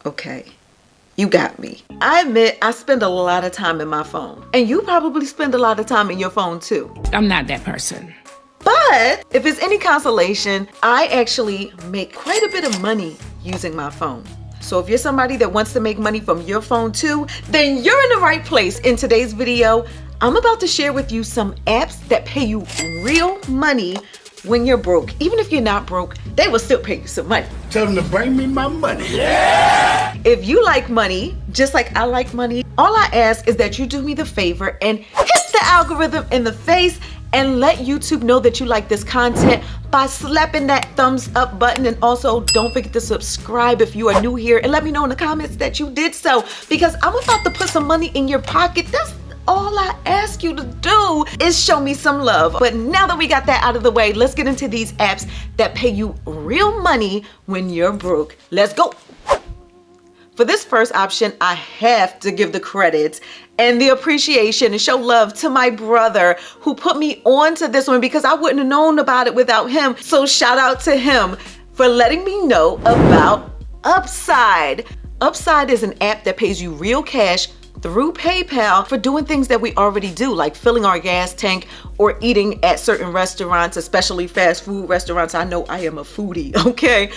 Okay, you got me. I admit I spend a lot of time in my phone, and you probably spend a lot of time in your phone too. I'm not that person. But if it's any consolation, I actually make quite a bit of money using my phone. So if you're somebody that wants to make money from your phone too, then you're in the right place. In today's video, I'm about to share with you some apps that pay you real money when you're broke. Even if you're not broke, they will still pay you some money. Tell them to bring me my money. Yeah! If you like money, just like I like money, all I ask is that you do me the favor and hit the algorithm in the face and let YouTube know that you like this content by slapping that thumbs up button. And also don't forget to subscribe if you are new here, and let me know in the comments that you did so, because I'm about to put some money in your pocket. That's all I ask you to do is show me some love. But now that we got that out of the way, let's get into these apps that pay you real money when you're broke. Let's go. For this first option, I have to give the credits and the appreciation and show love to my brother who put me on to this one, because I wouldn't have known about it without him. So shout out to him for letting me know about Upside. Upside is an app that pays you real cash through PayPal for doing things that we already do, like filling our gas tank or eating at certain restaurants, especially fast food restaurants. I know I am a foodie, okay?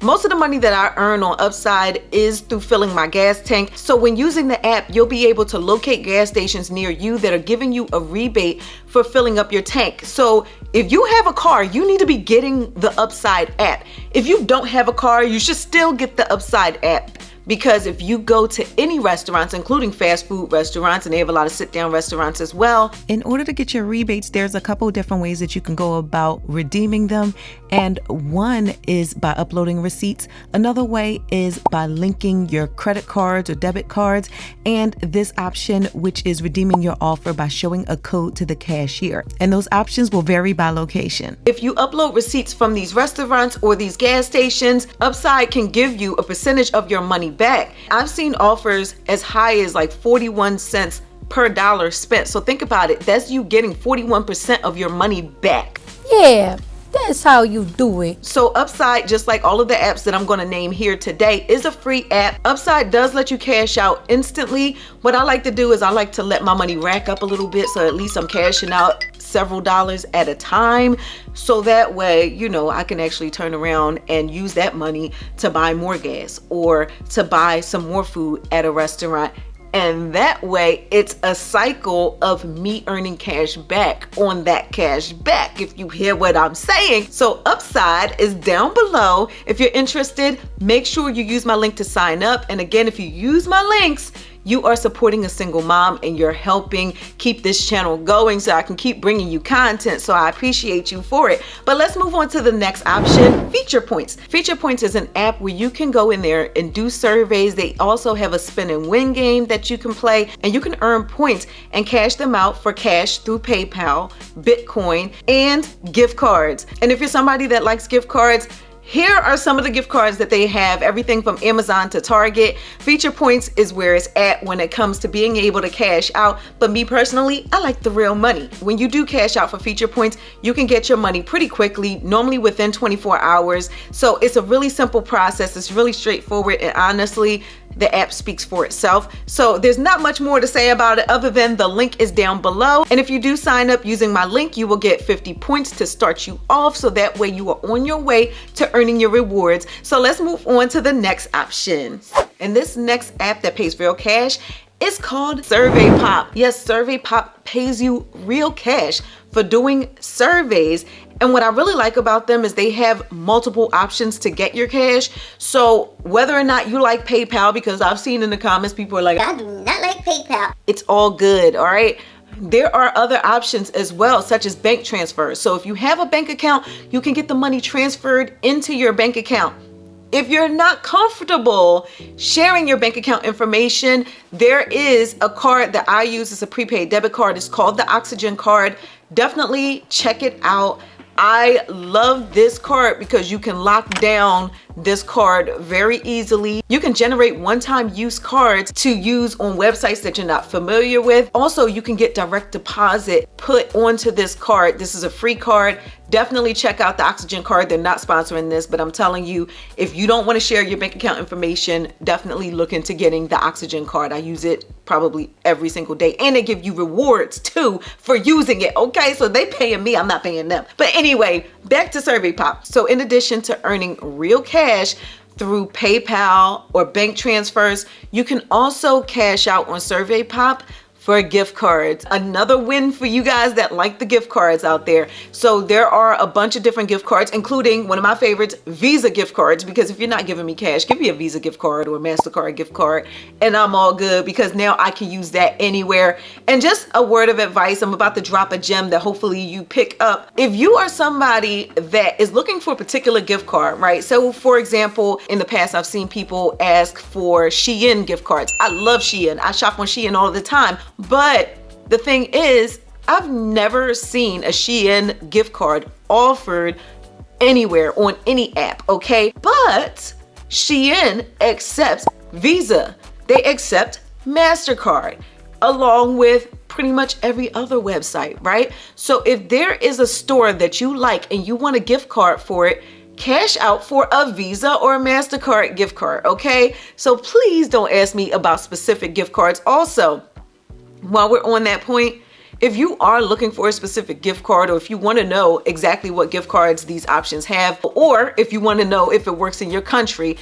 Most of the money that I earn on Upside is through filling my gas tank. So when using the app, you'll be able to locate gas stations near you that are giving you a rebate for filling up your tank. So if you have a car, you need to be getting the Upside app. If you don't have a car, you should still get the Upside app. Because if you go to any restaurants, including fast food restaurants, and they have a lot of sit-down restaurants as well, in order to get your rebates, there's a couple different ways that you can go about redeeming them. And one is by uploading receipts. Another way is by linking your credit cards or debit cards. And this option, which is redeeming your offer by showing a code to the cashier. And those options will vary by location. If you upload receipts from these restaurants or these gas stations, Upside can give you a percentage of your money back. I've seen offers as high as like 41 cents per dollar spent. So think about it. That's you getting 41% of your money back. Yeah, that's how you do it. So Upside, just like all of the apps that I'm going to name here today, is a free app. Upside does let you cash out instantly. What I like to do is I like to let my money rack up a little bit, so at least I'm cashing out several dollars at a time. So that way, you know, I can actually turn around and use that money to buy more gas or to buy some more food at a restaurant. And that way it's a cycle of me earning cash back on that cash back, if you hear what I'm saying. So Upside is down below. If you're interested, make sure you use my link to sign up. And again, if you use my links, you are supporting a single mom and you're helping keep this channel going so I can keep bringing you content. So I appreciate you for it. But let's move on to the next option, Feature Points. Feature Points is an app where you can go in there and do surveys. They also have a spin and win game that you can play, and you can earn points and cash them out for cash through PayPal, Bitcoin, and gift cards. And if you're somebody that likes gift cards, here are some of the gift cards that they have, everything from Amazon to Target. Feature Points is where it's at when it comes to being able to cash out. But me personally, I like the real money. When you do cash out for Feature Points, you can get your money pretty quickly, normally within 24 hours. So it's a really simple process. It's really straightforward, and honestly, the app speaks for itself. So there's not much more to say about it other than the link is down below. And if you do sign up using my link, you will get 50 points to start you off. So that way you are on your way to earning your rewards. So let's move on to the next option. And this next app that pays real cash is called Survey Pop. Yes, Survey Pop pays you real cash for doing surveys. And what I really like about them is they have multiple options to get your cash. So whether or not you like PayPal, because I've seen in the comments people are like, I do not like PayPal. It's all good, all right? There are other options as well, such as bank transfers. So if you have a bank account, you can get the money transferred into your bank account. If you're not comfortable sharing your bank account information, there is a card that I use as a prepaid debit card. It's called the Oxygen card. Definitely check it out. I love this card because you can lock down this card very easily. You can generate one-time use cards to use on websites that you're not familiar with. Also, you can get direct deposit put onto this card. This is a free card. Definitely check out the Oxygen card. They're not sponsoring this, but I'm telling you, if you don't want to share your bank account information, definitely look into getting the Oxygen card. I use it probably every single day, and they give you rewards too for using it. Okay, so they paying me, I'm not paying them. But anyway, back to SurveyPop. So in addition to earning real cash through PayPal or bank transfers, you can also cash out on SurveyPop for gift cards. Another win for you guys that like the gift cards out there. So there are a bunch of different gift cards, including one of my favorites, Visa gift cards, because if you're not giving me cash, give me a Visa gift card or a MasterCard gift card and I'm all good, because now I can use that anywhere. And just a word of advice, I'm about to drop a gem that hopefully you pick up. If you are somebody that is looking for a particular gift card, right? So for example, in the past, I've seen people ask for Shein gift cards. I love Shein. I shop on Shein all the time. But the thing is, I've never seen a Shein gift card offered anywhere on any app, okay? But Shein accepts Visa. They accept MasterCard, along with pretty much every other website, right? So if there is a store that you like and you want a gift card for it, cash out for a Visa or a MasterCard gift card, okay? So please don't ask me about specific gift cards. Also, while we're on that point, if you are looking for a specific gift card, or if you want to know exactly what gift cards these options have, or if you want to know if it works in your country,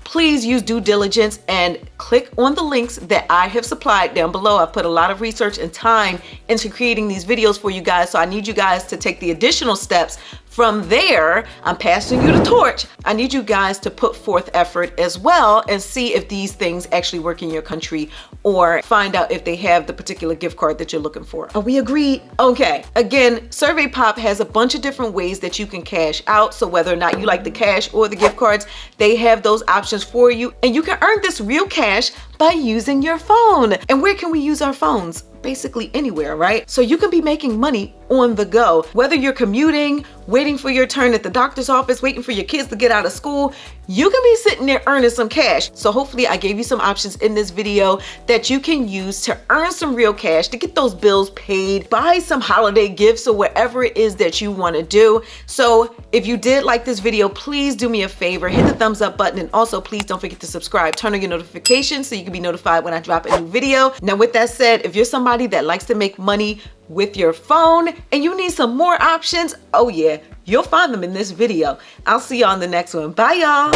please use due diligence and click on the links that I have supplied down below. I've put a lot of research and time into creating these videos for you guys, so I need you guys to take the additional steps. From there, I'm passing you the torch. I need you guys to put forth effort as well and see if these things actually work in your country, or find out if they have the particular gift card that you're looking for. Are we agreed? Okay. Again, SurveyPop has a bunch of different ways that you can cash out. So whether or not you like the cash or the gift cards, they have those options for you. And you can earn this real cash by using your phone. And where can we use our phones? Basically anywhere, right? So you can be making money on the go, whether you're commuting, waiting for your turn at the doctor's office, waiting for your kids to get out of school. You can be sitting there earning some cash. So hopefully I gave you some options in this video that you can use to earn some real cash, to get those bills paid, buy some holiday gifts, or whatever it is that you want to do. So if you did like this video, please do me a favor, hit the thumbs up button, and also please don't forget to subscribe. Turn on your notifications so you can be notified when I drop a new video. Now with that said, if you're somebody that likes to make money with your phone and you need some more options, oh yeah, you'll find them in this video. I'll see you on the next one. Bye y'all.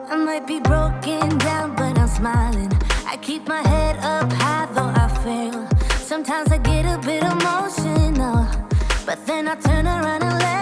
I might be broken down, but I'm smiling. I keep my head up high, though I fail. Sometimes I get a bit emotional, but then I turn around and let